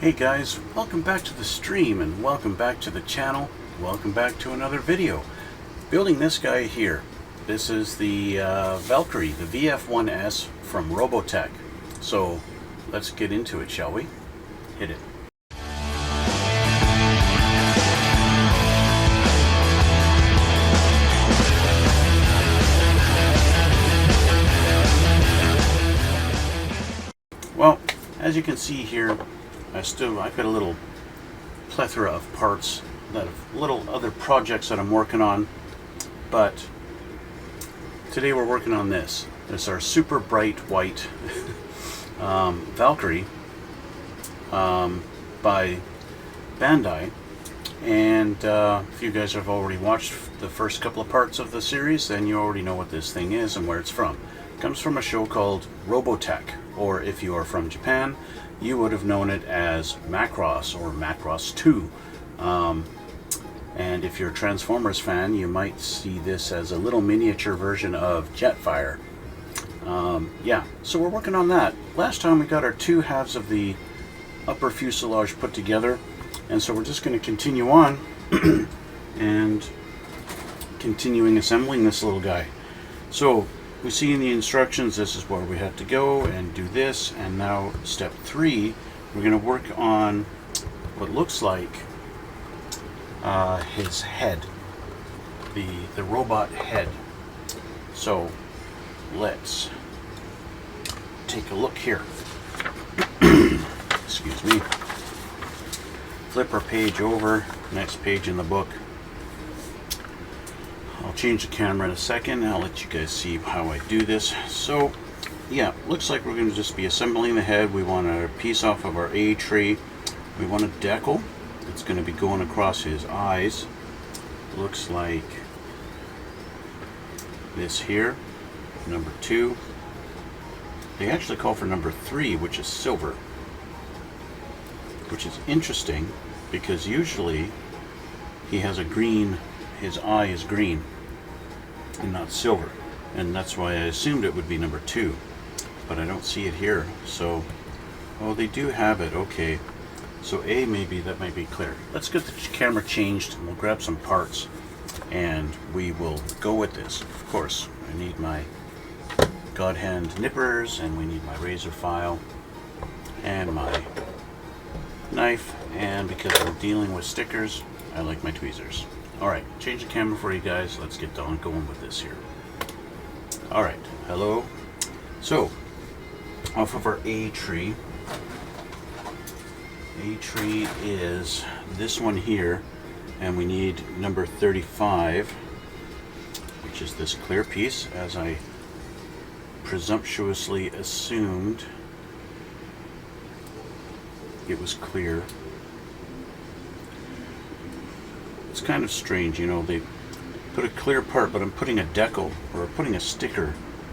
Hey guys, welcome back to the stream and welcome back to the channel. Welcome back to another video. Building this guy here. This is the Valkerie, the VF-1S from Robotech. So let's get into it, shall we? Hit it. Well, as you can see here, I've got a little plethora of parts, little other projects that I'm working on, but today we're working on this. It's our super bright white Valkerie by Bandai, and if you guys have already watched the first couple of parts of the series, then you already know what this thing is and where it's from. It comes from a show called Robotech, or if you are from Japan, you would have known it as Macross or Macross 2. And if you're a Transformers fan, you might see this as a little miniature version of Jetfire. Yeah, so we're working on that. Last time we got our two halves of the upper fuselage put together, and so we're just going to continue on and continuing assembling this little guy. So we see in the instructions this is where we have to go and do this, and now step 3, we're going to work on what looks like his head, the robot head. So let's take a look here. Excuse me. Flip our page over, next page in the book. I'll change the camera in a second. I'll let you guys see how I do this. So yeah, looks like we're going to just be assembling the head. We want a piece off of our A tree. We want a decal. It's going to be going across his eyes. Looks like this here, number 2. They actually call for number 3, which is silver, which is interesting because usually he has a green, his eye is green and not silver, and that's why I assumed it would be number 2, but I don't see it here. So, oh, they do have it. Okay, so A, maybe that might be clear. Let's get the camera changed and we'll grab some parts and we will go with this. Of course, I need my God hand nippers, and we need my razor file and my knife, and because we're dealing with stickers, I like my tweezers. Alright, change the camera for you guys. Let's get on going with this here. Alright, hello. So, off of our A tree. A tree is this one here, and we need number 35, which is this clear piece, as I presumptuously assumed it was clear. It's kind of strange, you know, they put a clear part, but I'm putting a decal, or putting a sticker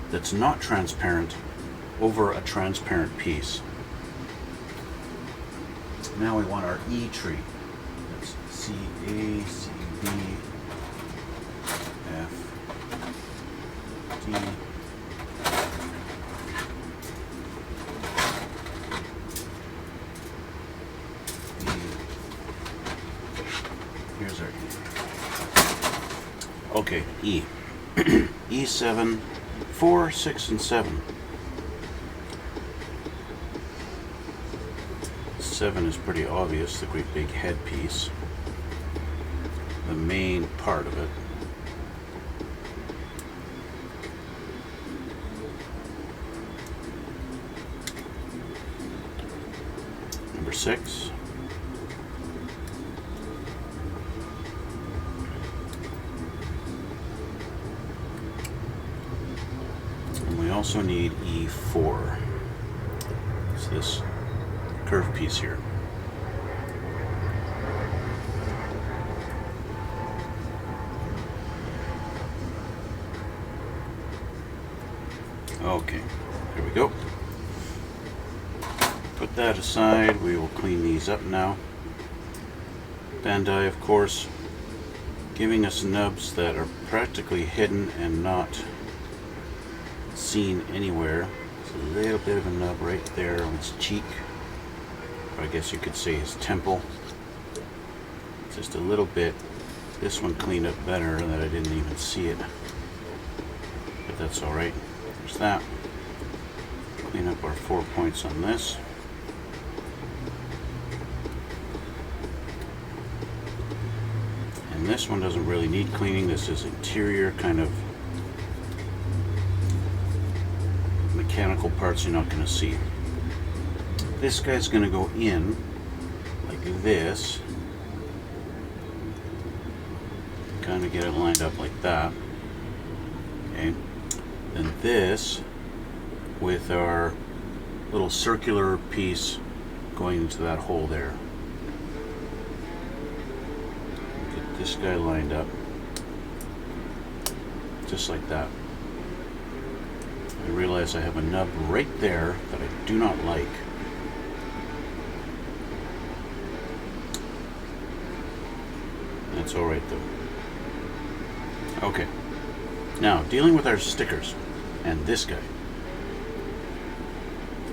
that's not transparent over a transparent piece. Now we want our E tree. That's C, A, C, B, F, D, here's our E. Okay, E. E7, 4, 6, and 7. 7 is pretty obvious, the great big headpiece. The main part of it. Number 6. We also need E4. It's this curved piece here. Okay, here we go. Put that aside. We will clean these up now. Bandai, of course, giving us nubs that are practically hidden and not seen anywhere. There's a little bit of a nub right there on its cheek, I guess you could say his temple. Just a little bit. This one cleaned up better that I didn't even see it. But that's alright. There's that. Clean up our 4 points on this. And this one doesn't really need cleaning. This is interior kind of mechanical parts you're not going to see. This guy's going to go in like this. Kind of get it lined up like that. Okay. And this with our little circular piece going into that hole there. Get this guy lined up just like that. I realize I have a nub right there that I do not like. That's alright though. Okay. Now, dealing with our stickers and this guy.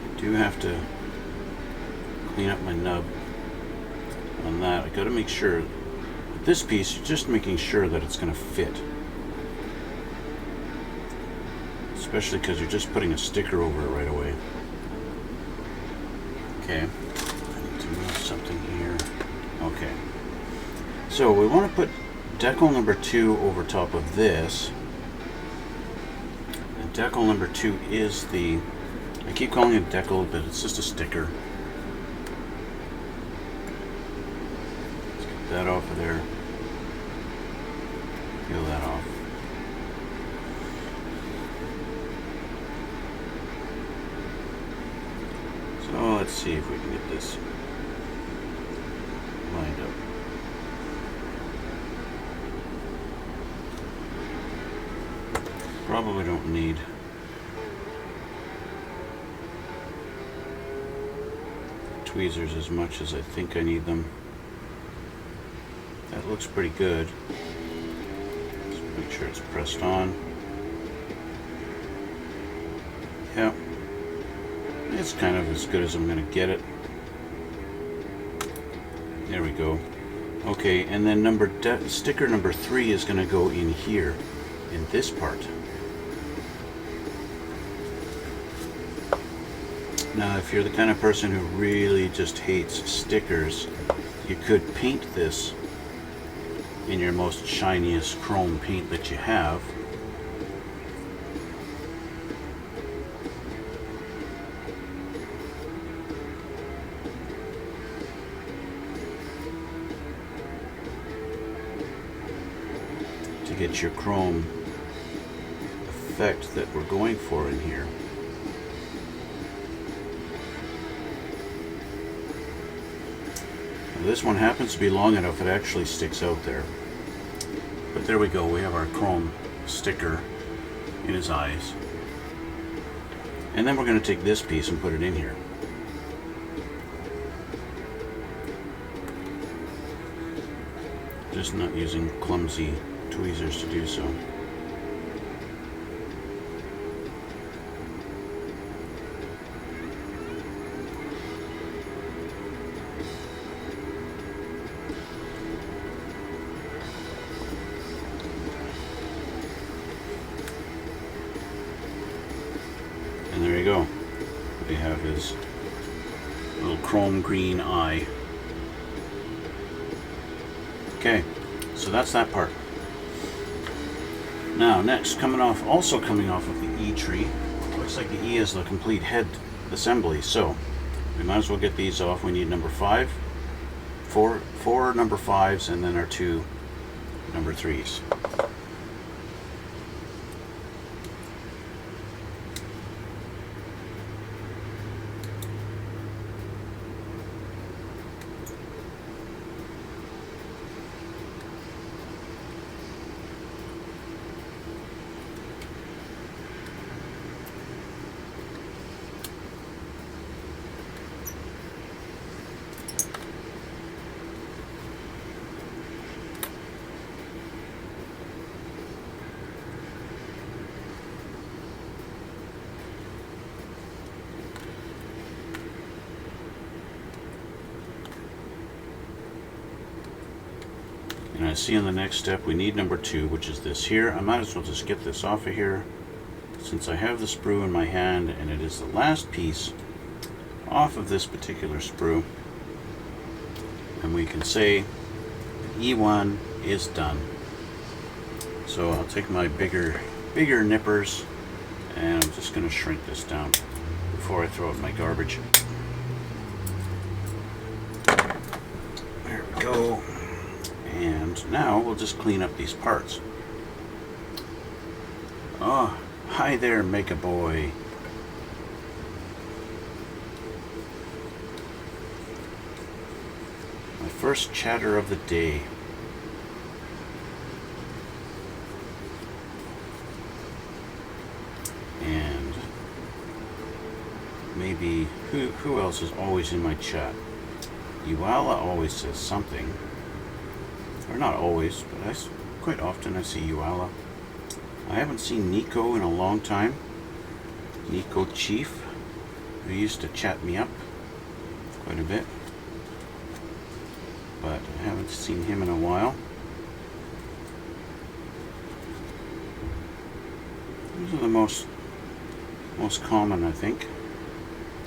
I do have to clean up my nub on that. I gotta make sure with this piece, just making sure that it's gonna fit. Especially because you're just putting a sticker over it right away. Okay. I need to move something here. Okay. So we want to put decal number 2 over top of this. And decal number 2 is the, I keep calling it decal, but it's just a sticker. Let's get that off of there. Peel that off. So let's see if we can get this lined up. Probably don't need tweezers as much as I think I need them. That looks pretty good. Just make sure it's pressed on. Yeah. It's kind of as good as I'm going to get it. There we go. Okay, and then sticker number 3 is going to go in here, in this part. Now, if you're the kind of person who really just hates stickers, you could paint this in your most shiniest chrome paint that you have. To get your chrome effect that we're going for in here. This one happens to be long enough it actually sticks out there. But there we go, we have our chrome sticker in his eyes. And then we're going to take this piece and put it in here. Just not using clumsy tweezers to do so. And there you go. We have his little chrome green eye. Okay, so that's that part. Now next, also coming off of the E tree, looks like the E is the complete head assembly, so we might as well get these off. We need number 5, four number 5s, and then our 2 number 3s. And I see on the next step we need number 2, which is this here. I might as well just get this off of here since I have the sprue in my hand, and it is the last piece off of this particular sprue. And we can say E1 is done. So I'll take my bigger nippers, and I'm just going to shrink this down before I throw out my garbage. There we go. And now we'll just clean up these parts. Oh, hi there, Make a Boy. My first chatter of the day. And maybe who else is always in my chat? Uala always says something. Or not always, but quite often I see Uala. I haven't seen Nico in a long time. Nico Chief, who used to chat me up quite a bit. But I haven't seen him in a while. Those are the most common, I think.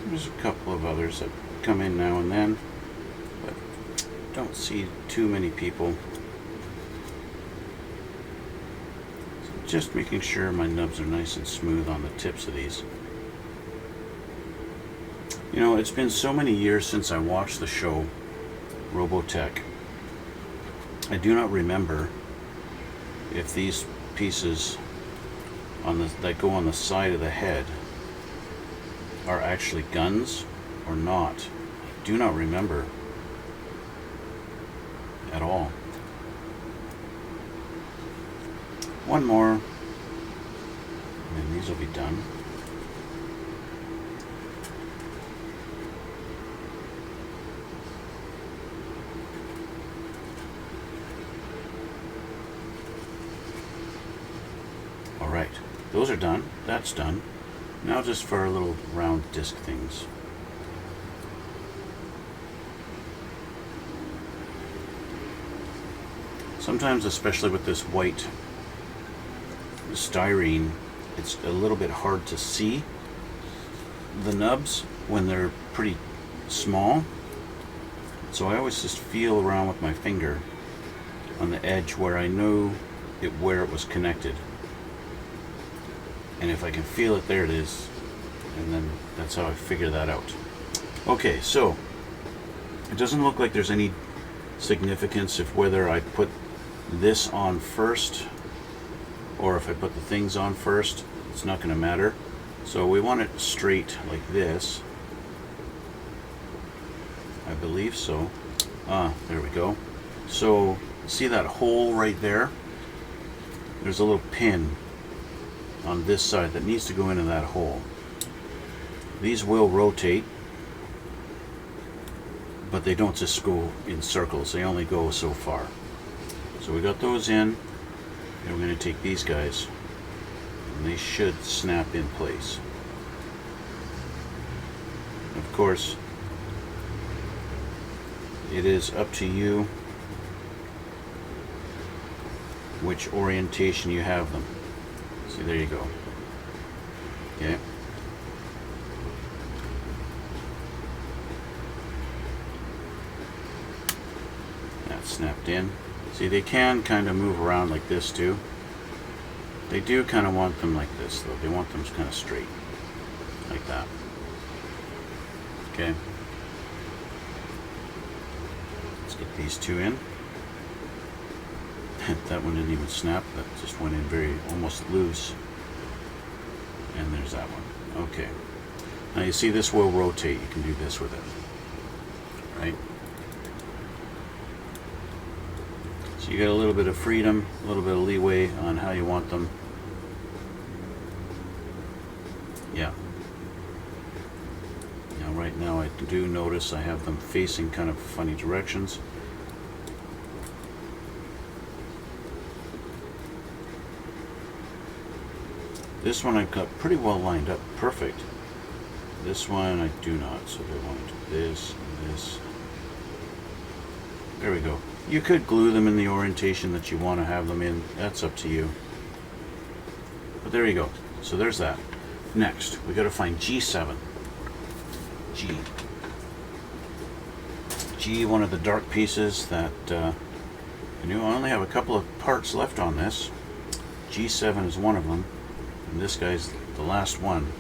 There's a couple of others that come in now and then, but don't see too many people. So just making sure my nubs are nice and smooth on the tips of these. You know, it's been so many years since I watched the show Robotech. I do not remember if these pieces that go on the side of the head are actually guns or not. I do not remember at all. One more, and then these will be done. Alright, those are done. That's done. Now just for our little round disc things. Sometimes, especially with this white styrene, it's a little bit hard to see the nubs when they're pretty small. So I always just feel around with my finger on the edge where I know where it was connected. And if I can feel it, there it is. And then that's how I figure that out. Okay, so it doesn't look like there's any significance if whether I put this on first or if I put the things on first. It's not going to matter. So we want it straight like this. I believe so. There we go. So see that hole right there? There's a little pin on this side that needs to go into that hole. These will rotate, but they don't just go in circles. They only go so far. So we got those in, and we're going to take these guys, and they should snap in place. Of course, it is up to you which orientation you have them. See, there you go. Okay. That's snapped in. See, they can kind of move around like this too. They do kind of want them like this though. They want them kind of straight. Like that. Okay. Let's get these two in. That one didn't even snap, that just went in very almost loose. And there's that one. Okay. Now you see this will rotate. You can do this with it. Right? So you got a little bit of freedom, a little bit of leeway on how you want them. Yeah. Now right now I do notice I have them facing kind of funny directions. This one I've got pretty well lined up, perfect. This one I do not, so I want to do this and this. There we go. You could glue them in the orientation that you want to have them in. That's up to you. But there you go. So there's that. Next, we got to find G7. G, one of the dark pieces that I only have a couple of parts left on this. G7 is one of them, and this guy's the last one.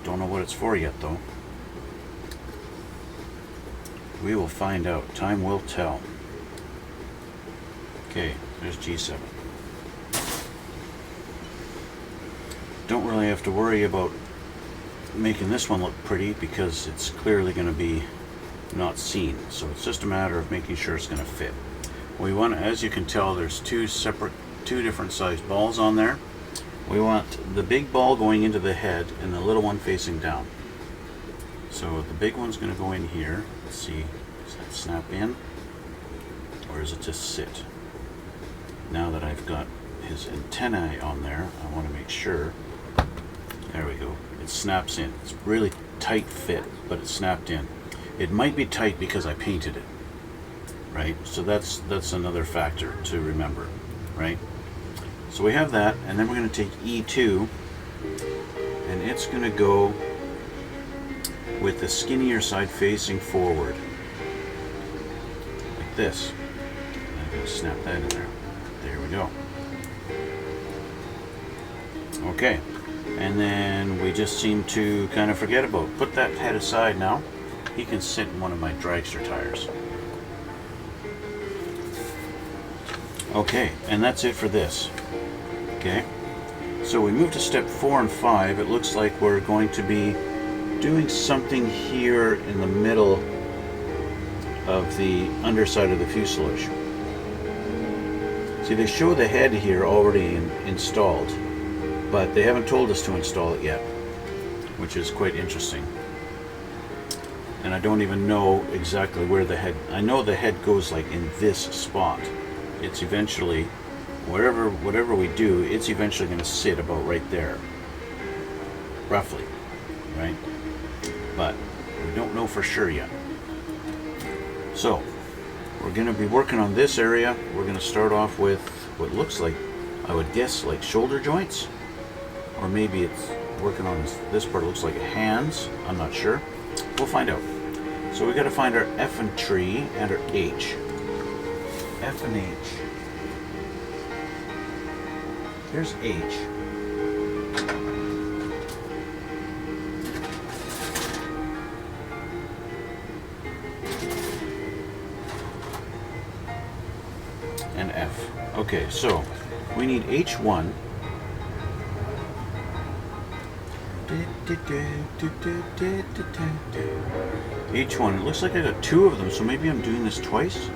Don't know what it's for yet, though. We will find out. Time will tell. Okay, there's G7. Don't really have to worry about making this one look pretty because it's clearly going to be not seen. So it's just a matter of making sure it's going to fit. We want, as you can tell, there's two different sized balls on there. We want the big ball going into the head and the little one facing down. So the big one's going to go in here. Let's see, does that snap in or does it just sit? Now that I've got his antennae on there, I want to make sure. There we go. It snaps in. It's really tight fit, but it snapped in. It might be tight because I painted it, right? So that's another factor to remember, right? So we have that, and then we're going to take E2, and it's going to go with the skinnier side facing forward, like this. I'm going to snap that in there. There we go. Okay, and then we just seem to kind of forget about. Put that head aside now. He can sit in one of my dragster tires. Okay, and that's it for this. Okay, so we move to step 4 and 5. It looks like we're going to be doing something here in the middle of the underside of the fuselage. See, they show the head here already installed, but they haven't told us to install it yet, which is quite interesting. And I don't even know exactly where the head, I know the head goes like in this spot. It's eventually, whatever we do, it's eventually going to sit about right there, roughly, right? But we don't know for sure yet. So we're going to be working on this area. We're going to start off with what looks like, I would guess, like shoulder joints, or maybe it's working on this part. It looks like hands. I'm not sure. We'll find out. So we got to find our F and tree and our H. F and H. Here's H. And F. Okay, so we need H1. H1. It looks like I got 2 of them, so maybe I'm doing this twice?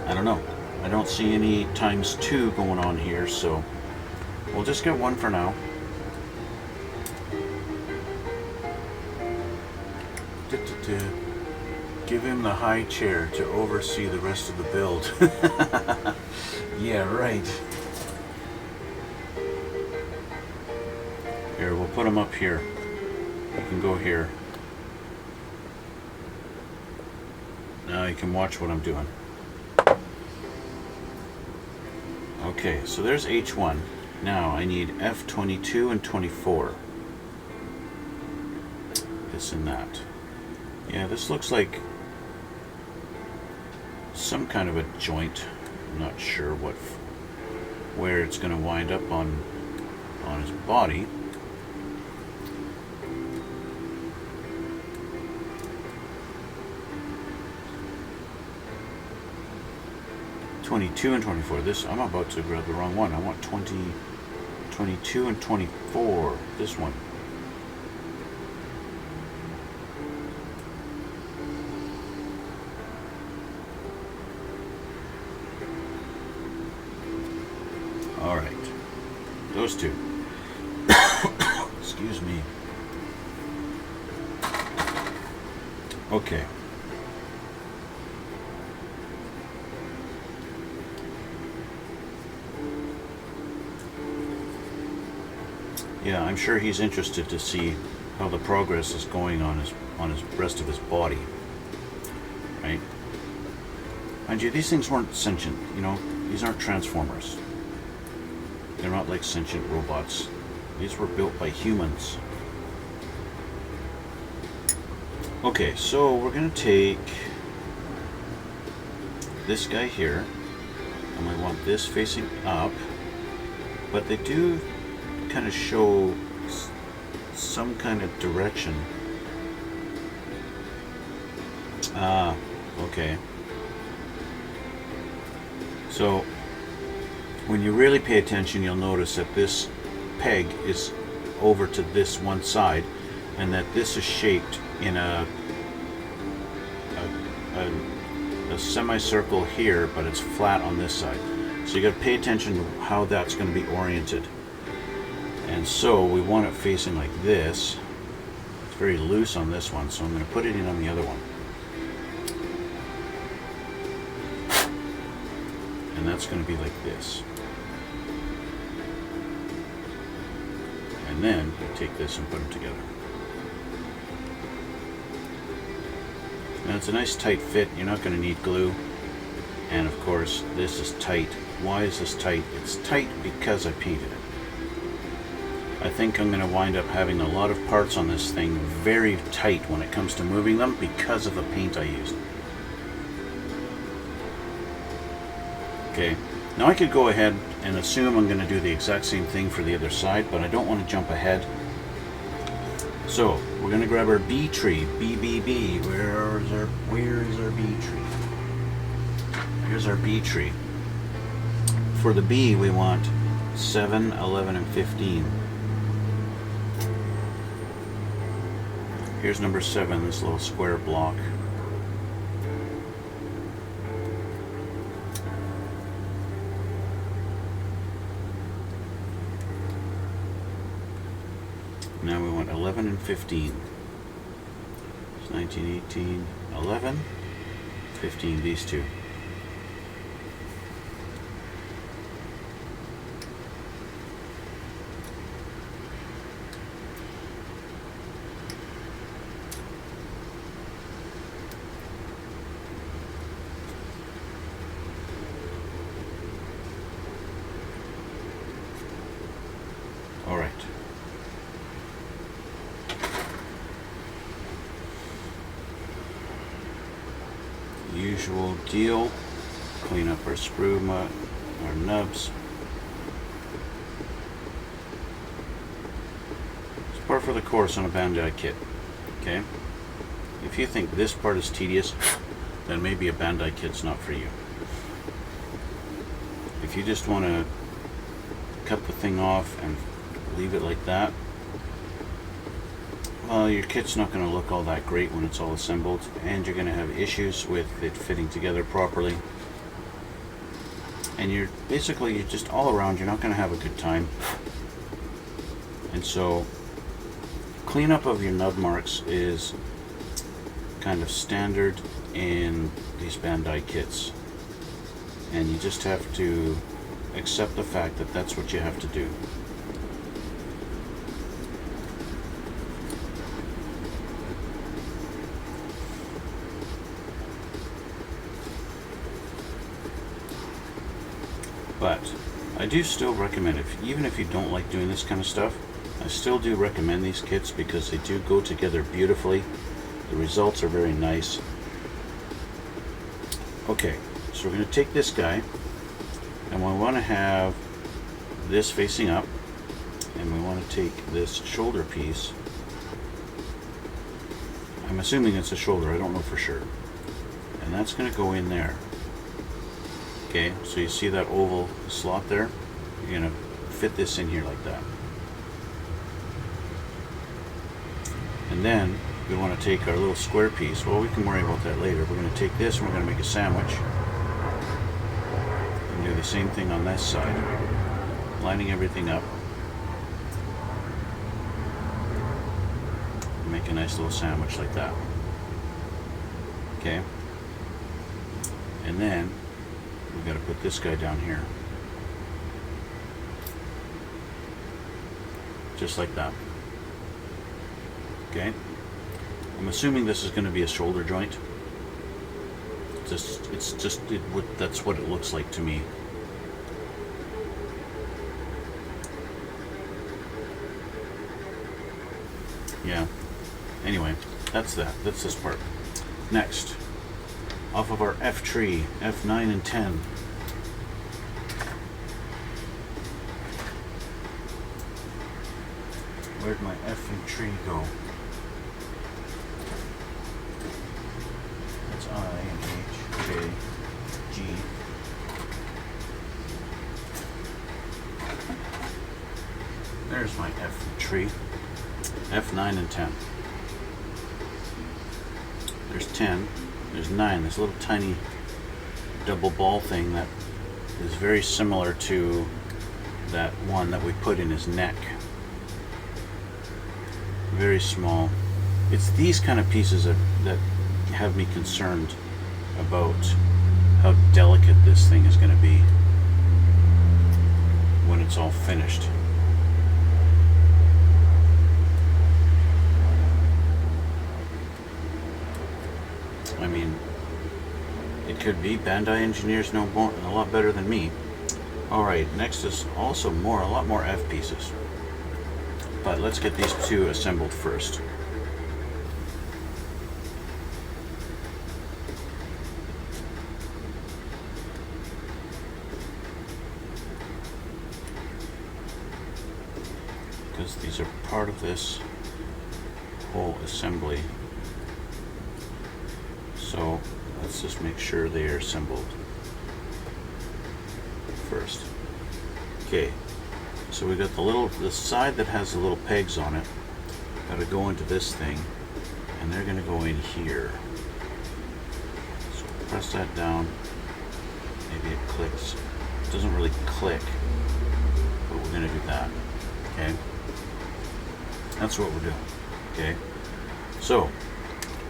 I don't know. I don't see any times 2 going on here, so we'll just get 1 for now. Give him the high chair to oversee the rest of the build. Yeah, right. Here, we'll put him up here. You can go here. Now you can watch what I'm doing. Okay, so there's H1. Now I need F22 and 24. This and that. Yeah, this looks like some kind of a joint. I'm not sure where it's going to wind up on his body. (22 and 24). This, I'm about to grab the wrong one. I want 22 and 24. This one. All right, those 2. Excuse me. Okay. Yeah, I'm sure he's interested to see how the progress is going on his rest of his body, right? Mind you, these things weren't sentient, you know, these aren't transformers. They're not like sentient robots. These were built by humans. Okay, so we're going to take this guy here, and we want this facing up, but they do kind of show some kind of direction. Ah, okay. So when you really pay attention, you'll notice that this peg is over to this one side, and that this is shaped in a semicircle here, but it's flat on this side. So you got to pay attention to how that's going to be oriented. And so we want it facing like this. It's very loose on this one, so I'm going to put it in on the other one. And that's going to be like this. And then you take this and put them together. Now it's a nice tight fit. You're not going to need glue. And of course, this is tight. Why is this tight? It's tight because I painted it. I think I'm going to wind up having a lot of parts on this thing very tight when it comes to moving them because of the paint I used. Okay, now I could go ahead and assume I'm going to do the exact same thing for the other side, but I don't want to jump ahead. So we're going to grab our B tree, B. Where is our B tree? Here's our B tree. For the B, we want 7, 11, and 15. Here's number 7, this little square block. Now we want 11 and 15. It's 19, 18, 11, 15, these two. All right. Usual deal. Clean up our sprue mud, our nubs. It's par for the course on a Bandai kit. Okay? If you think this part is tedious, then maybe a Bandai kit's not for you. If you just want to cut the thing off and leave it like that, well, your kit's not going to look all that great when it's all assembled, and you're going to have issues with it fitting together properly. And you're just all around, you're not going to have a good time. And so, cleanup of your nub marks is kind of standard in these Bandai kits. And you just have to accept the fact that that's what you have to do. But I do still recommend, even if you don't like doing this kind of stuff, I still do recommend these kits because they do go together beautifully. The results are very nice. Okay, so we're going to take this guy, and we want to have this facing up, and we want to take this shoulder piece. I'm assuming it's a shoulder, I don't know for sure. And that's going to go in there. Okay, so you see that oval slot there? You're going to fit this in here like that. And then we want to take our little square piece. Well, we can worry about that later. We're going to take this and we're going to make a sandwich. And do the same thing on this side. Lining everything up. Make a nice little sandwich like that. Okay? And then we've got to put this guy down here. Just like that. Okay? I'm assuming this is going to be a shoulder joint. It's that's what it looks like to me. Yeah. Anyway, that's that. That's this part. Next, off of our F tree, F9 and 10. Where'd my F and tree go? That's I and H, J, G. There's my F and tree. F9 and 10. There's 10. There's 9. This little tiny double ball thing that is very similar to that one that we put in his neck. Very small. It's these kind of pieces that have me concerned about how delicate this thing is going to be when it's all finished. I mean, it could be. Bandai engineers know more, a lot better than me. Alright, next is also a lot more F pieces. But let's get these two assembled first. Because these are part of this whole assembly. So let's just make sure they are assembled first. Okay. So we got the side that has the little pegs on it. Got to go into this thing, and they're going to go in here. So press that down. Maybe it clicks. It doesn't really click, but we're going to do that. Okay. That's what we're doing. Okay. So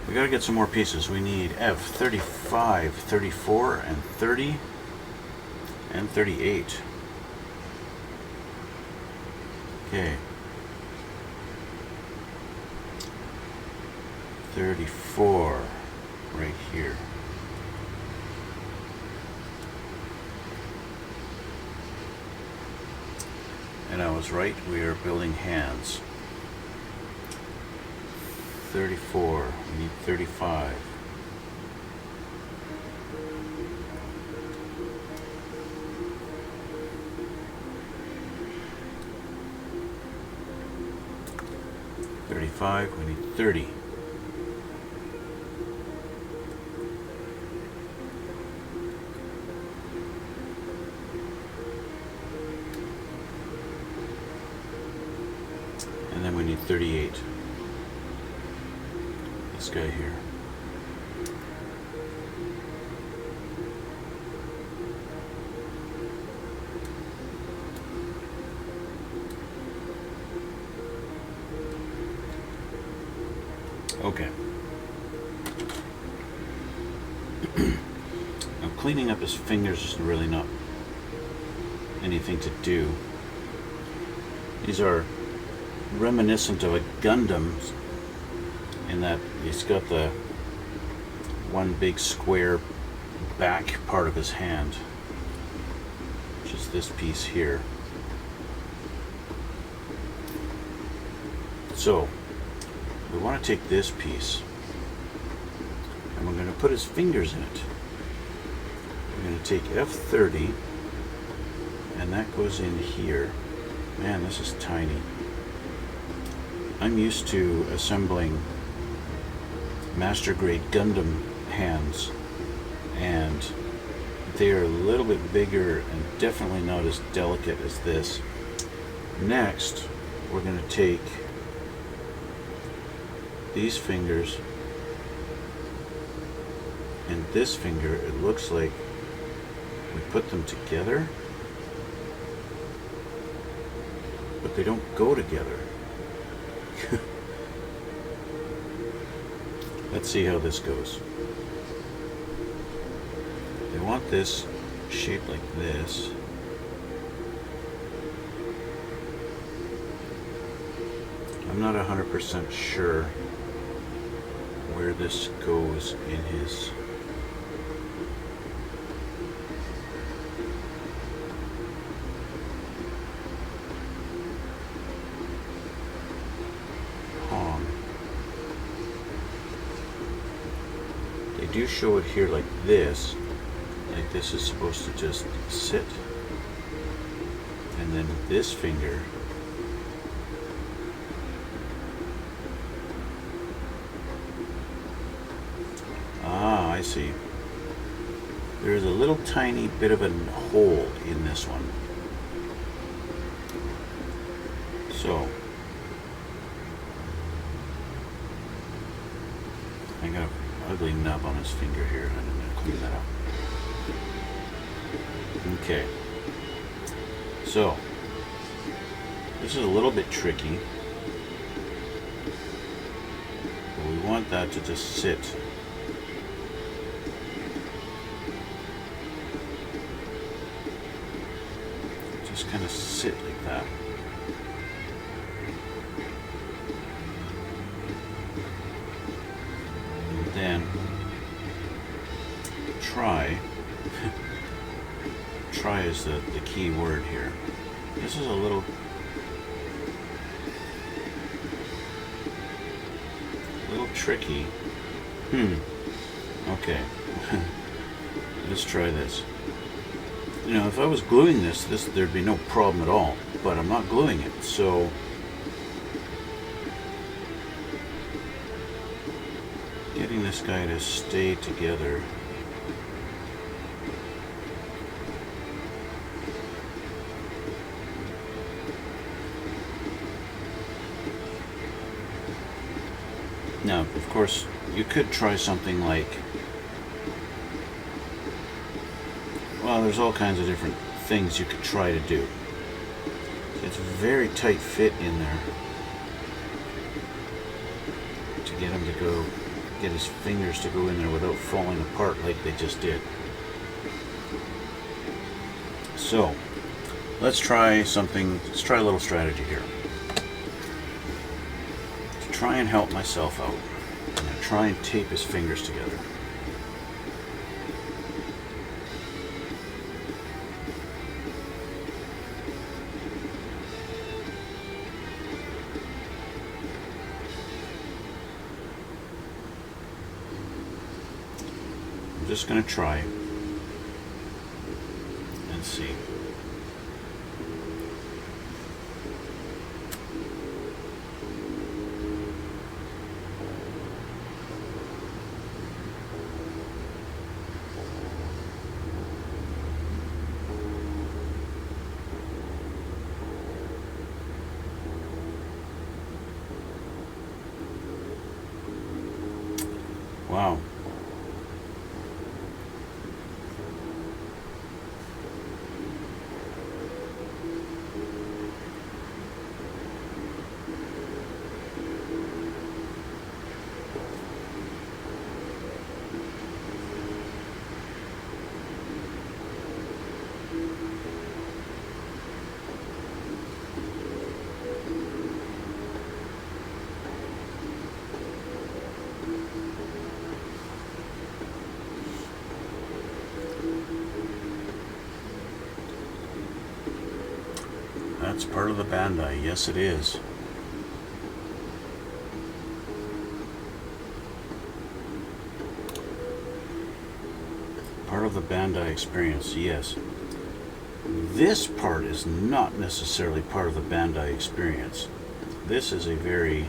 we got to get some more pieces. We need F35, 34, and 30, and 38. Okay. 34 right here. And I was right, we are building hands. 34, we need 35. We need 30. And then we need 38. This guy here. Okay. Now cleaning up his fingers is really not anything to do. These are reminiscent of a Gundam in that he's got the one big square back part of his hand, which is this piece here. So we want to take this piece and we're going to put his fingers in it. We're going to take F30 and that goes in here. Man, this is tiny. I'm used to assembling master grade Gundam hands, and they're a little bit bigger and definitely not as delicate as this. Next, we're going to take these fingers and this finger. It looks like we put them together, but they don't go together. Let's see how this goes. They want this shaped like this. I'm not 100% sure where this goes in his do show it here like this is supposed to just sit, and then this finger I see. There's a little tiny bit of a hole in this one. So I got an ugly nub on his finger here, and I'm going to clean that up. Okay. So this is a little bit tricky, but we want that to just sit. Just kind of sit like that. And then try is the key word here. This is a little tricky. Okay. Let's try this. You know, if I was gluing this, there'd be no problem at all, but I'm not gluing it, so getting this guy to stay together. Now, of course, you could try something like, well, there's all kinds of different things you could try to do. It's a very tight fit in there to get him to go, get his fingers to go in there without falling apart like they just did. So, let's try a little strategy here. To try and help myself out, I'm going to try and tape his fingers together. I'm just going to try and see. Wow. That's part of the Bandai. Yes, it is. Part of the Bandai experience, yes. This part is not necessarily part of the Bandai experience. This is a very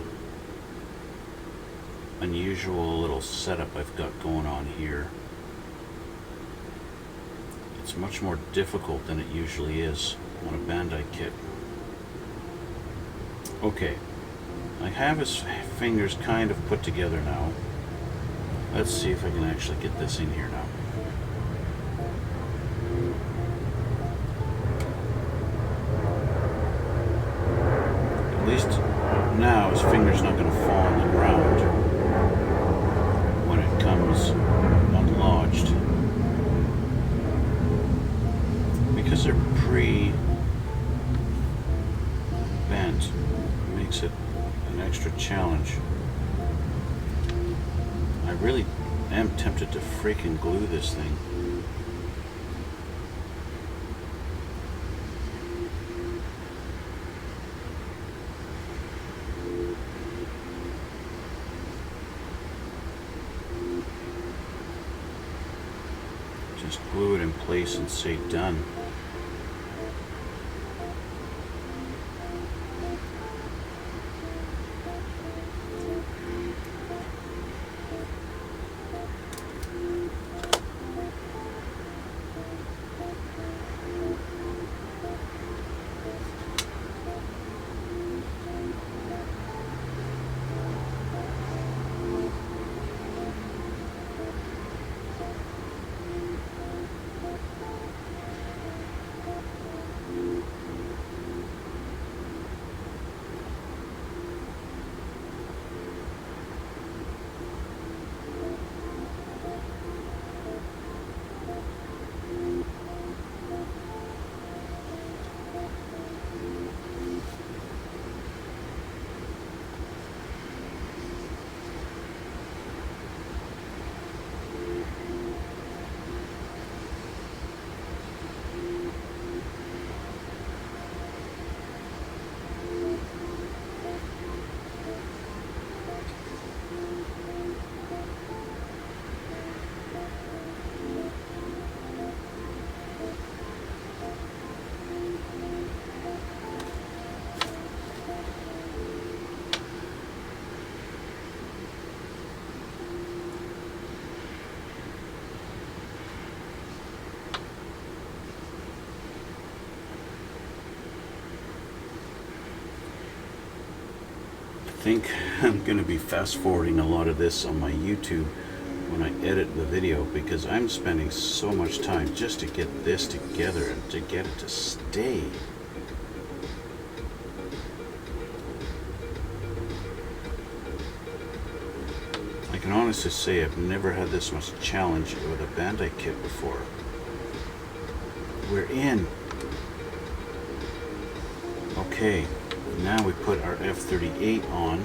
unusual little setup I've got going on here. It's much more difficult than it usually is on a Bandai kit. Okay, I have his fingers kind of put together now. Let's see if I can actually get this in here now. At least now his finger's not going to fall on the ground when it comes unlodged, because they're pre-bent. Makes it an extra challenge. I really am tempted to freaking glue this thing. Just glue it in place and say done. I think I'm going to be fast forwarding a lot of this on my YouTube when I edit the video, because I'm spending so much time just to get this together and to get it to stay. I can honestly say I've never had this much challenge with a Bandai kit before. We're in. Okay. Now we put our F-38 on.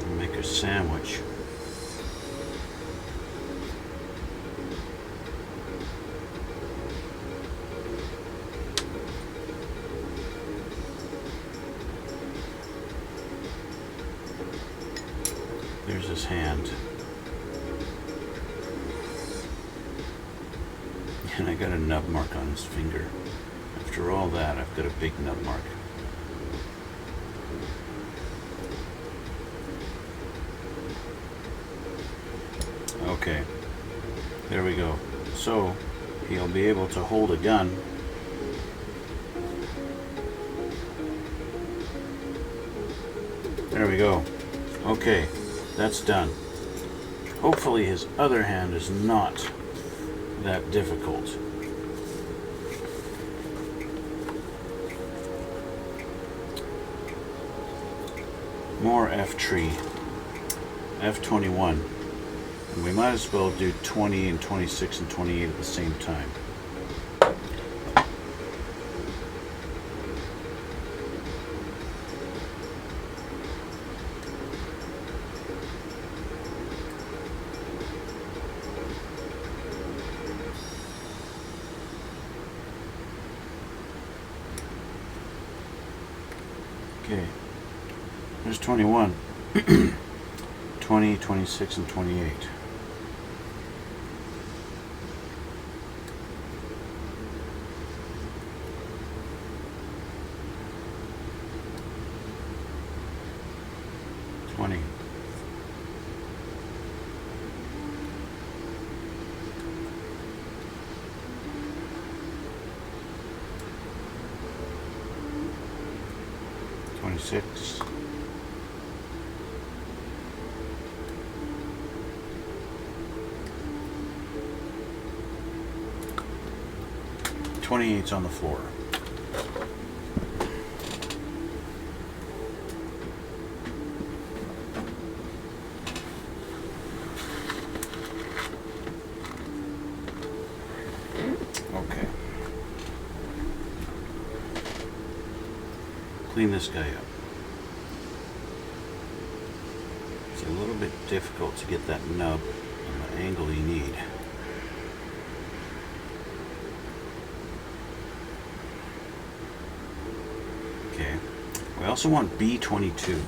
And make a sandwich. There's his hand. And I got a nub mark on his finger. After all that, I've got a big nub mark. Okay, there we go. So, he'll be able to hold a gun. There we go. Okay. That's done. Hopefully his other hand is not that difficult. More F-tree. F-21. And we might as well do 20 and 26 and 28 at the same time. Okay, there's 21, 20, 26, and 28. Six. 28's on the floor. Okay. Clean this guy up. It's a little bit difficult to get that nub on the angle you need. Okay, we also want B22.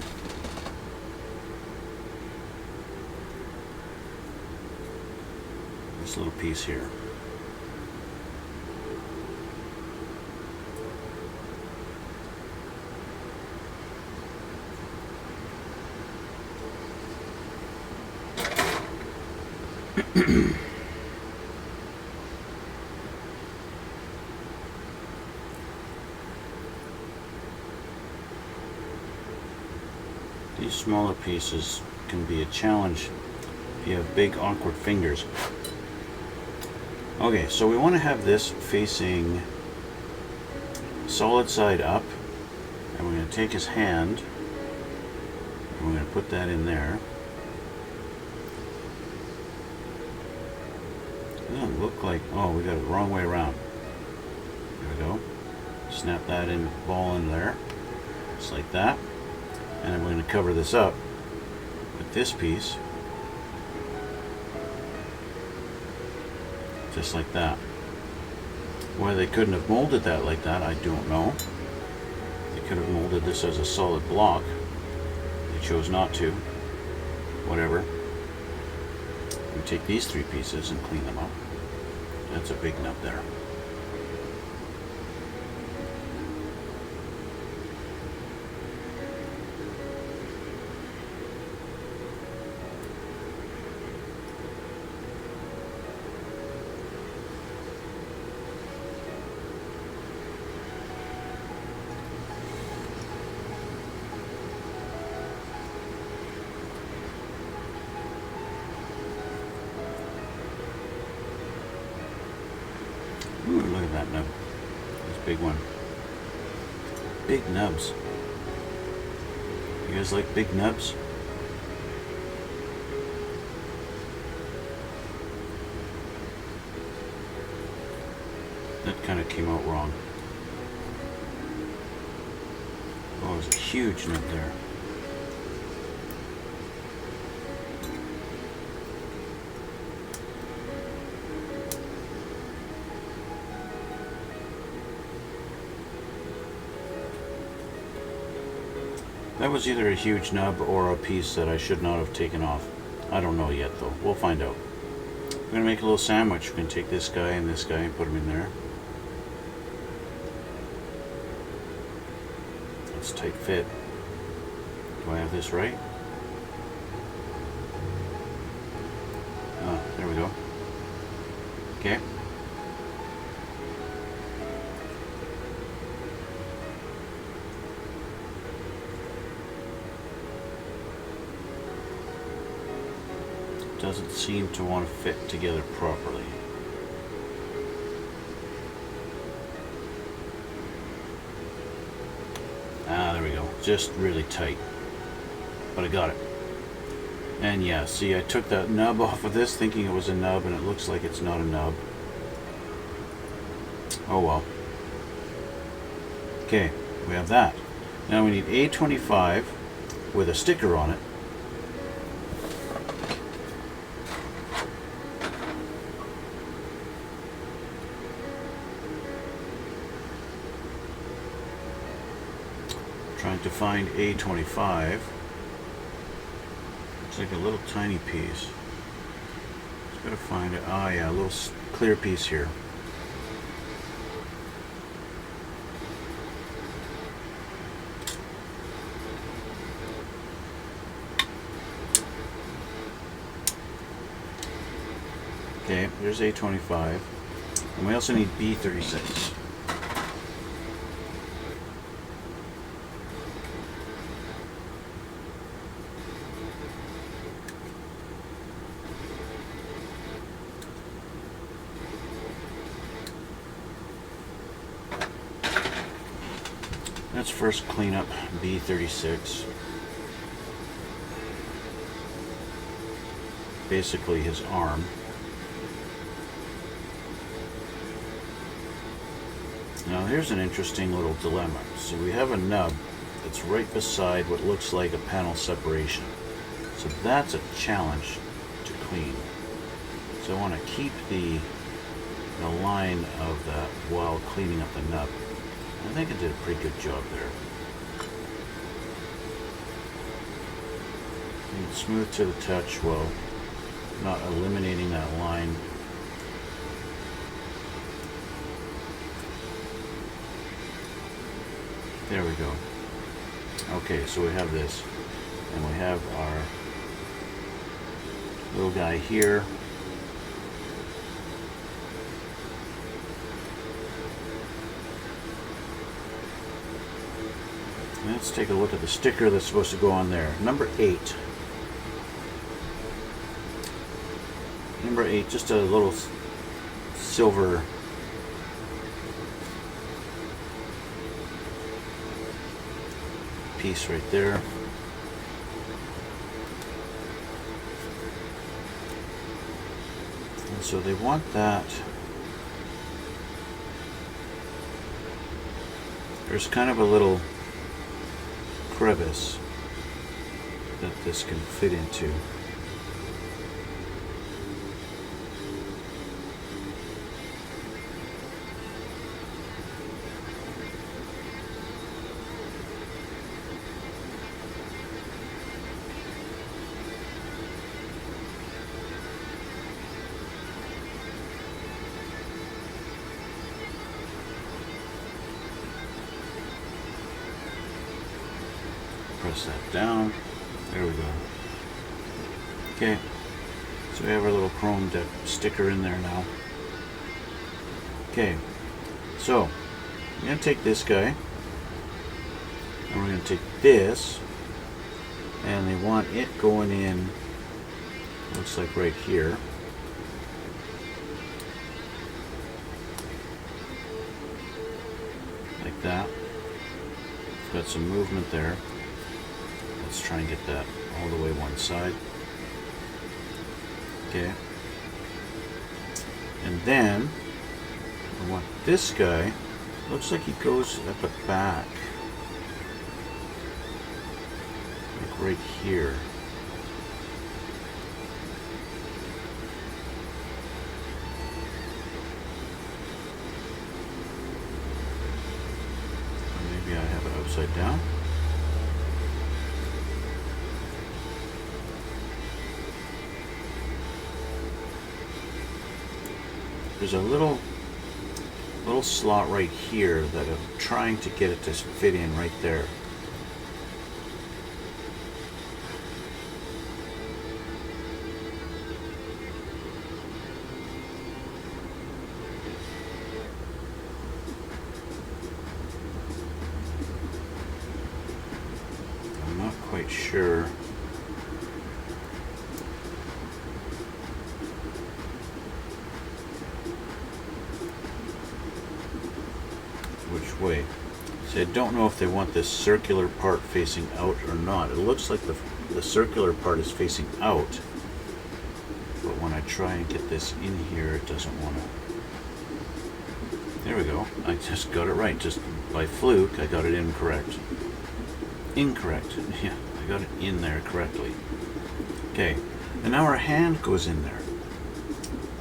This little piece here. These smaller pieces can be a challenge if you have big awkward fingers. Okay, so we want to have this facing solid side up, and we're going to take his hand and we're going to put that in there. It doesn't look like, oh, we got it the wrong way around. There we go. Snap that in, ball in there, just like that. And then we're going to cover this up with this piece, just like that. Why they couldn't have molded that like that, I don't know. They could have molded this as a solid block. They chose not to. Whatever. We take these three pieces and clean them up. That's a big nub there. Ooh, look at that nub. This big one. Big nubs. You guys like big nubs? That kind of came out wrong. Oh, there's a huge nub there. That was either a huge nub or a piece that I should not have taken off. I don't know yet though. We'll find out. We're going to make a little sandwich. We're going to take this guy and put them in there. It's a tight fit. Do I have this right? Oh, there we go. Okay. Doesn't seem to want to fit together properly. Ah, there we go. Just really tight. But I got it. And yeah, see, I took that nub off of this thinking it was a nub, and it looks like it's not a nub. Oh well. Okay, we have that. Now we need A25 with a sticker on it. Trying to find A25. It's like a little tiny piece. Just gotta find it. Ah, yeah, a little clear piece here. Okay, there's A25. And we also need B36. Let's first clean up B36. Basically his arm. Now here's an interesting little dilemma. So we have a nub that's right beside what looks like a panel separation. So that's a challenge to clean. So I want to keep the line of that while cleaning up the nub. I think I did a pretty good job there. And smooth to the touch while not eliminating that line. There we go. Okay, so we have this, and we have our little guy here. Let's take a look at the sticker that's supposed to go on there. Number 8. Number 8, just a little silver piece right there. And so they want that. There's kind of a little crevice that this can fit into. Press that down. There we go. Okay, so we have our little chrome sticker in there now. Okay, so I'm going to take this guy, and we're going to take this, and they want it going in, looks like right here. Like that. Got some movement there. Let's try and get that all the way one side. Okay. And then I want this guy, looks like he goes at the back. Like right here. Or maybe I have it upside down. There's a little slot right here that I'm trying to get it to fit in right there. I'm not quite sure. Which way. See, I don't know if they want this circular part facing out or not. It looks like the circular part is facing out, but when I try and get this in here, it doesn't want to. There we go. I just got it right. Just by fluke, I got it incorrect. Incorrect. Yeah, I got it in there correctly. Okay, and now our hand goes in there.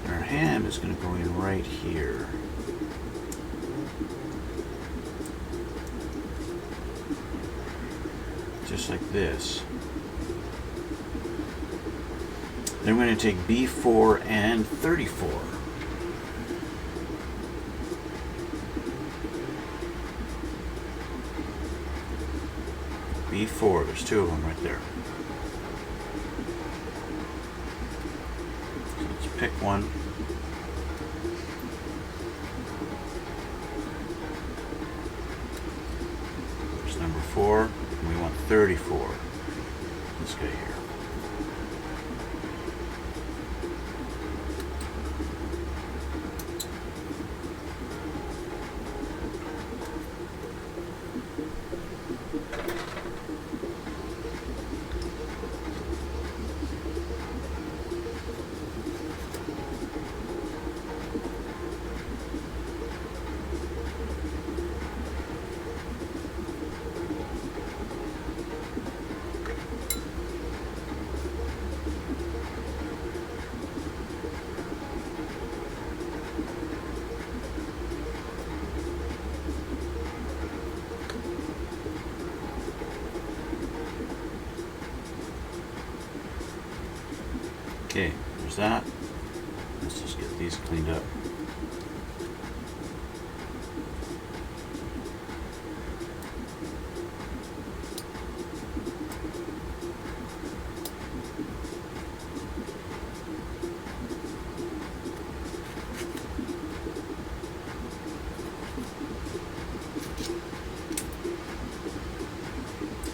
And our hand is going to go in right here. Just like this. Then we're going to take B4 and 34. B4, there's two of them right there. So let's pick one. There's number 4. We want 34. This guy here. Okay, there's that. Let's just get these cleaned up.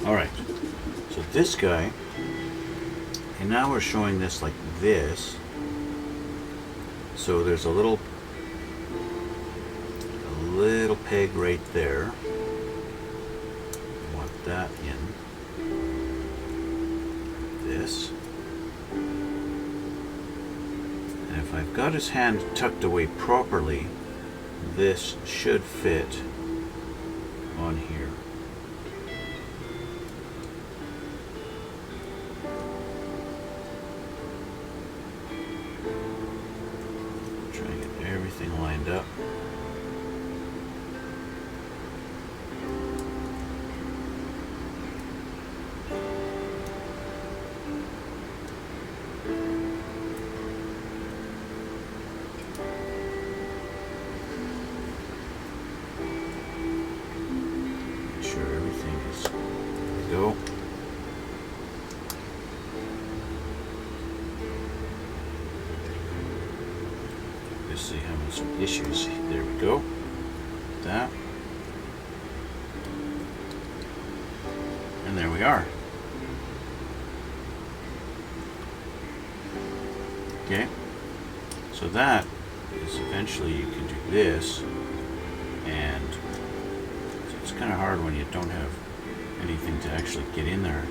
Alright, so this guy, and now we're showing this like this. So there's a little peg right there. I want that in this. And if I've got his hand tucked away properly, this should fit on here. Everything lined up. Make sure everything is there. We go. See, having some issues. There we go. That. And there we are. Okay. So that is eventually you can do this, and it's kind of hard when you don't have anything to actually get in there.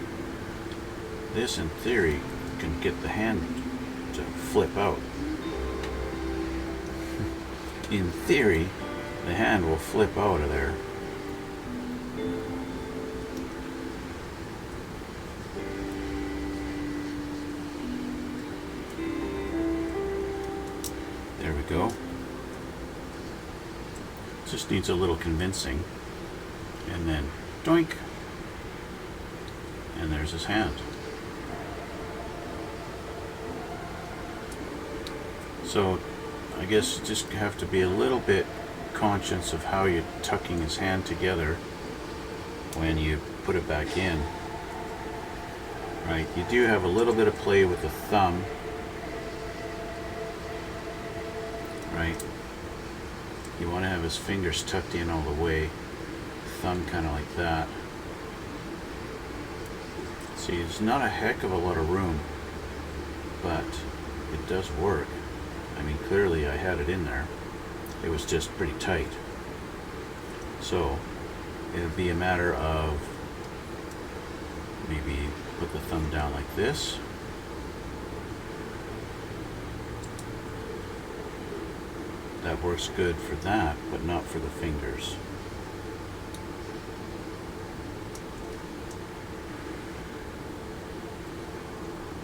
This, in theory, can get the hand to flip out. In theory, the hand will flip out of there. There we go. Just needs a little convincing. And then doink. And there's his hand. So I guess you just have to be a little bit conscious of how you're tucking his hand together when you put it back in. Right, you do have a little bit of play with the thumb. Right, you want to have his fingers tucked in all the way. Thumb kind of like that. See, there's not a heck of a lot of room, but it does work. I mean, clearly I had it in there. It was just pretty tight. So it would be a matter of maybe put the thumb down like this. That works good for that, but not for the fingers.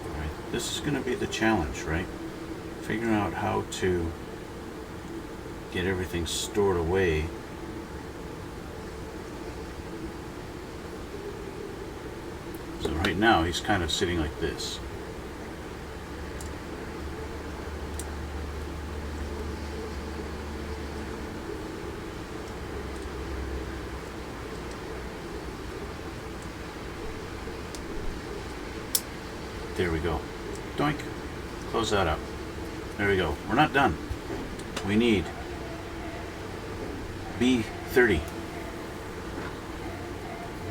All right, this is going to be the challenge, right? Figuring out how to get everything stored away. So right now he's kind of sitting like this. There we go. Doink. Close that up. There we go. We're not done. We need B30.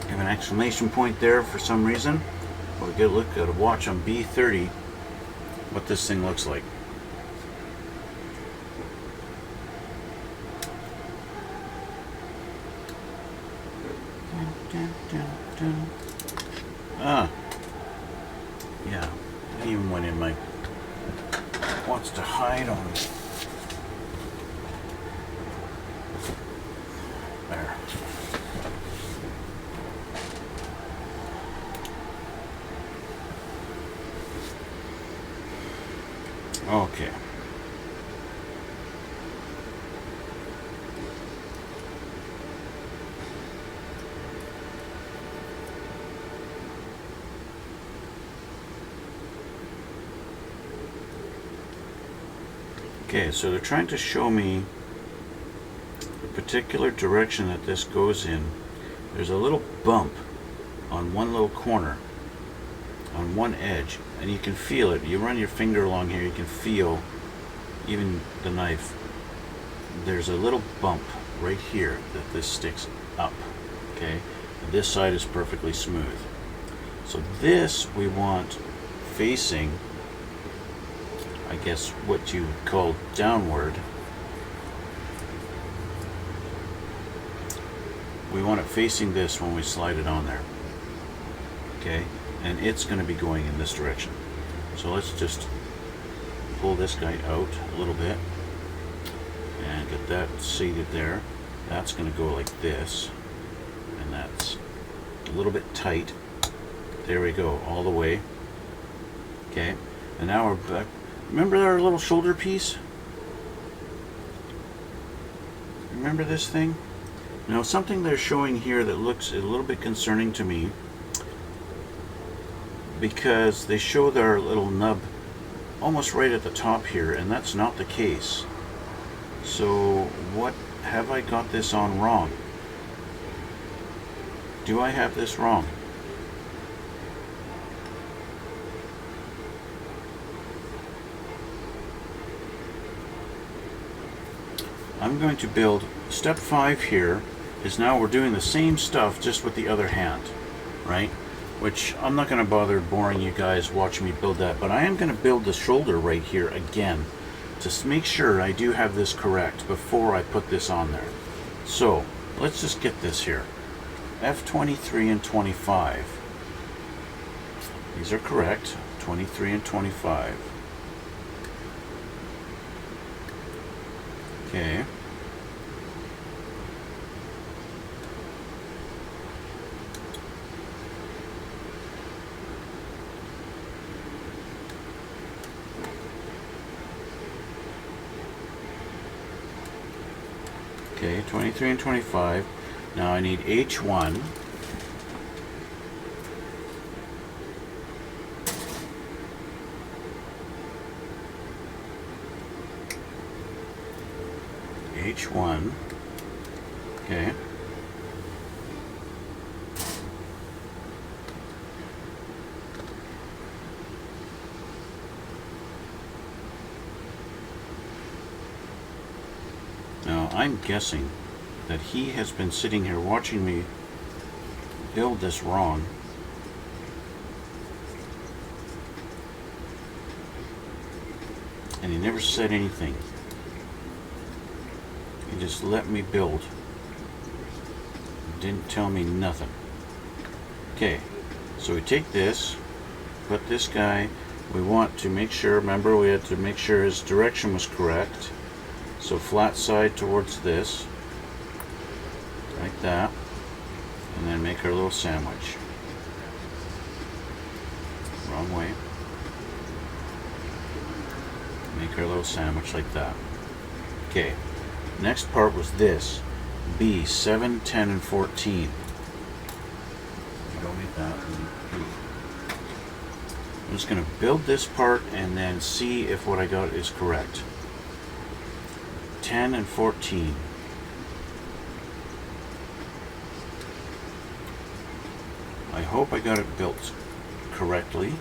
Have an exclamation point there for some reason. We'll get a look at a watch on B30 what this thing looks like. Ah, yeah, it even went in my wants to hide on me. There. Okay. Okay, so they're trying to show me the particular direction that this goes in. There's a little bump on one little corner, on one edge, and you can feel it. You run your finger along here, you can feel even the knife. There's a little bump right here that this sticks up. Okay, and this side is perfectly smooth. So this we want facing, I guess what you call downward. We want it facing this when we slide it on there. Okay, and it's going to be going in this direction. So let's just pull this guy out a little bit and get that seated there. That's going to go like this, and that's a little bit tight. There we go, all the way. Okay, and now we're back. Remember our little shoulder piece? Remember this thing? Now something they're showing here that looks a little bit concerning to me, because they show their little nub almost right at the top here, and that's not the case. So what have I got this on wrong? Do I have this wrong? I'm going to build step 5 here. Is now we're doing the same stuff just with the other hand, right? Which I'm not going to bother boring you guys watching me build that, but I am going to build the shoulder right here again to make sure I do have this correct before I put this on there. So let's just get this here. F23 and 25. These are correct. 23 and 25. Okay. Okay, 23 and 25. Now I need H1. H1. Okay. Now I'm guessing that he has been sitting here watching me build this wrong. And he never said anything. He just let me build. Didn't tell me nothing. Okay, so we take this, put this guy, we want to make sure, remember we had to make sure his direction was correct. So flat side towards this, like that, and then make our little sandwich. Wrong way. Make our little sandwich like that. Okay, next part was this. B, 7, 10, and 14. We don't need that. I'm just going to build this part and then see if what I got is correct. 10 and 14. I hope I got it built correctly.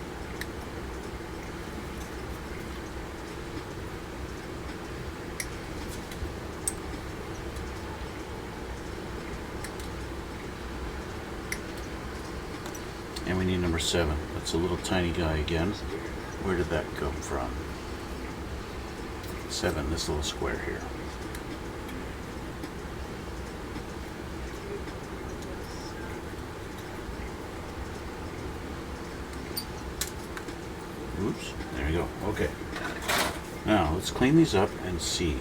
And we need number 7. That's a little tiny guy again. Where did that come from? 7, this little square here. Oops, there we go. Okay. Now let's clean these up and see.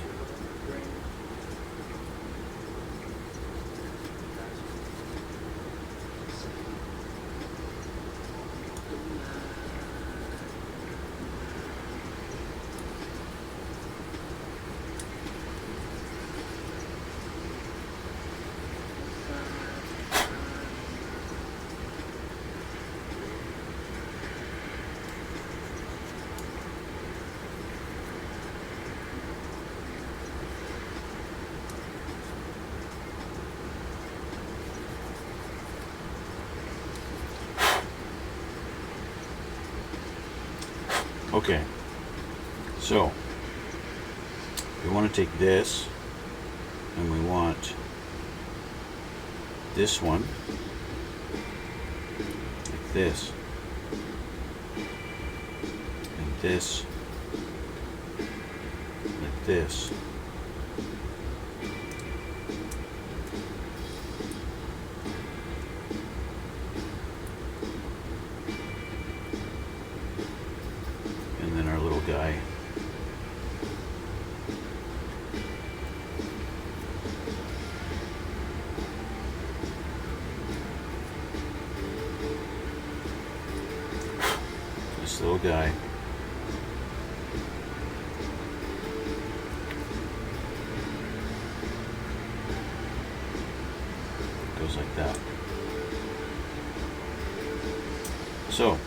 Okay, so we want to take this and we want this one like this, and this like this. And then our little guy. This little guy. Goes like that. So,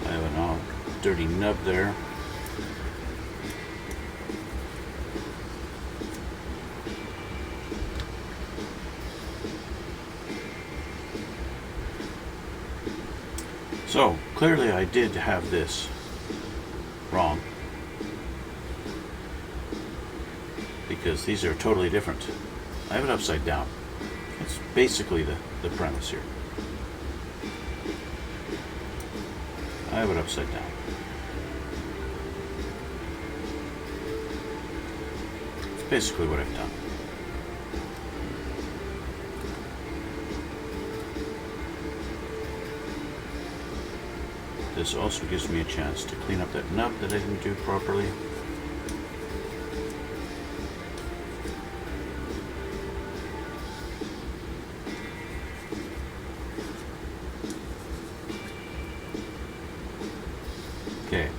I have a dirty nub there. So, clearly I did have this wrong, because these are totally different. I have it upside down. That's basically the premise here. I have it upside down. It's basically what I've done. This also gives me a chance to clean up that nub that I didn't do properly. Okay.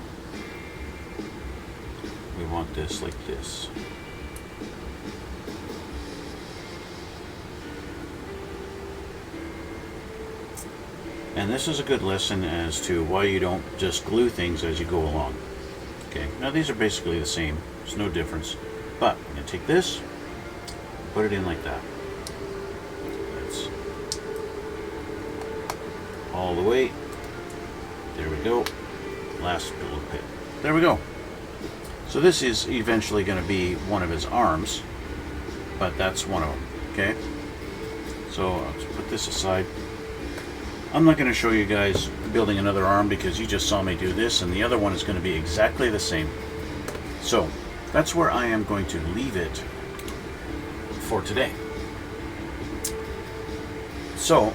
We want this like this. And this is a good lesson as to why you don't just glue things as you go along. Okay, now these are basically the same. There's no difference. But I'm going to take this, put it in like that. It's all the way. There we go. Last little bit. There we go. So this is eventually going to be one of his arms, but that's one of them. Okay. So I'll just put this aside. I'm not going to show you guys building another arm because you just saw me do this, and the other one is going to be exactly the same. So that's where I am going to leave it for today. So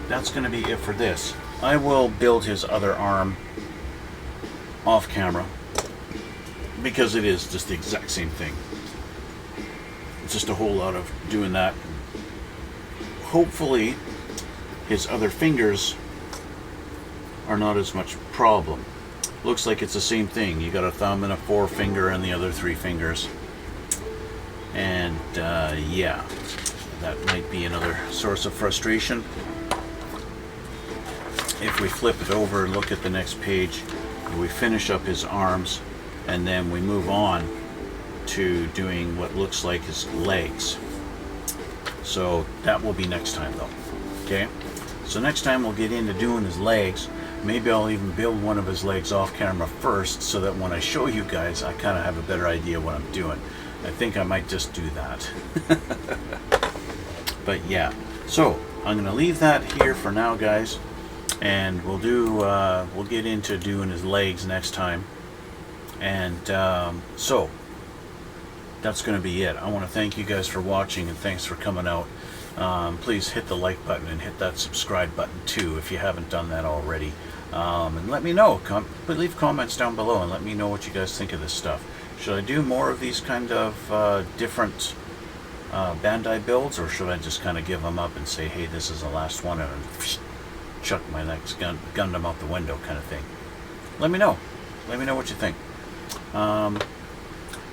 that's going to be it for this. I will build his other arm off camera because it is just the exact same thing. It's just a whole lot of doing that. Hopefully his other fingers are not as much problem. Looks like it's the same thing. You got a thumb and a forefinger and the other three fingers. And yeah, that might be another source of frustration. If we flip it over and look at the next page, we finish up his arms and then we move on to doing what looks like his legs. So that will be next time though. Okay? So next time we'll get into doing his legs. Maybe I'll even build one of his legs off camera first so that when I show you guys, I kind of have a better idea what I'm doing. I think I might just do that. But yeah, so I'm going to leave that here for now, guys. And we'll get into doing his legs next time. And so that's going to be it. I want to thank you guys for watching and thanks for coming out. Please hit the like button and hit that subscribe button too if you haven't done that already. And let me know. Leave comments down below and let me know what you guys think of this stuff. Should I do more of these kind of different Bandai builds, or should I just kind of give them up and say, hey, this is the last one, and chuck my next Gundam out the window kind of thing? Let me know. Let me know what you think.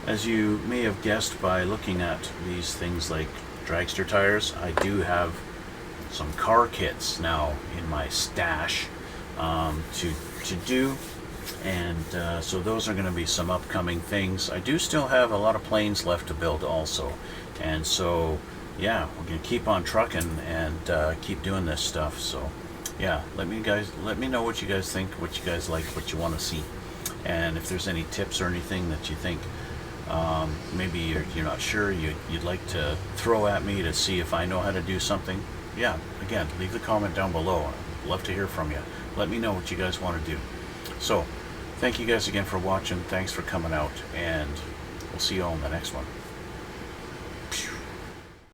As you may have guessed by looking at these things like dragster tires, I do have some car kits now in my stash to do, and so those are going to be some upcoming things. I do still have a lot of planes left to build also, and so yeah, we're going to keep on trucking and keep doing this stuff. So yeah, let me know what you guys think, what you guys like, what you want to see, and if there's any tips or anything that you think maybe you're not sure, you'd like to throw at me to see if I know how to do something. Yeah, again, leave the comment down below. I'd love to hear from you. Let me know what you guys want to do. So thank you guys again for watching. Thanks for coming out, and we'll see you all in the next one.